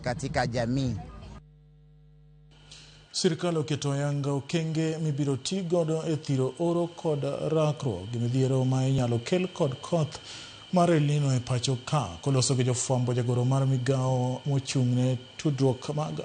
katika jamii. Sirkal oketo yanga okenge mibiro tigodo e thiro oro kod rakruok gi midhiero ma inyalo kel kod koth mar El Nino e pacho ka. Koloso gi jofwambo jagoro mar migao mochung'ne tudruok mag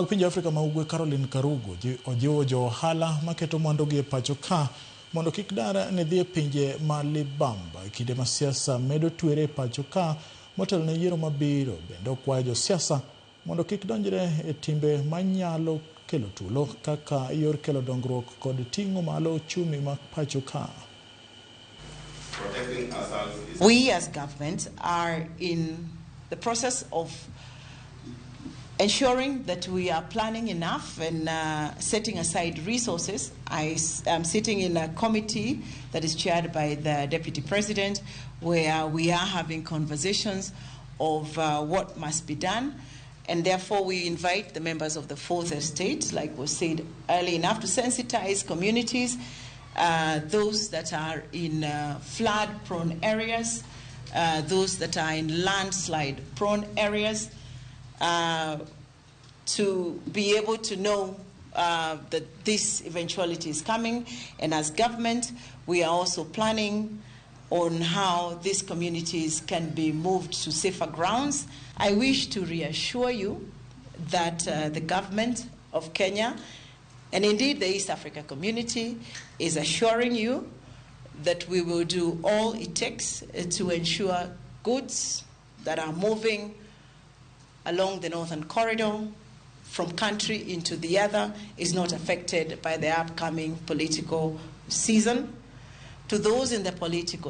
pinje Afrika ma ugwe Jagoro Karugu ojiwo jo ohala maketo mwandu gi e pacho ka mondo kik dar ne dhi e pinje ma libamba e kinde ma siasa medo twere e pacho ka motelo ne yiero mabiro. Bende okwayo jo siasa mondo kik donjre e timbe manyalo kelo tulo kaka yor kelo dongruok kod ting'o malo uchumi ma pacho ka. We as government are in the process of ensuring that we are planning enough and setting aside resources. I am sitting in a committee that is chaired by the Deputy President, where we are having conversations of what must be done. And therefore, we invite the members of the Fourth Estate, like was said early enough, to sensitize communities, those that are in flood-prone areas, those that are in landslide-prone areas, to be able to know that this eventuality is coming. And as government, we are also planning on how these communities can be moved to safer grounds. I wish to reassure you that the government of Kenya, and indeed the East Africa community, is assuring you that we will do all it takes to ensure goods that are moving along the northern corridor from country into the other is not affected by the upcoming political season. To those in the political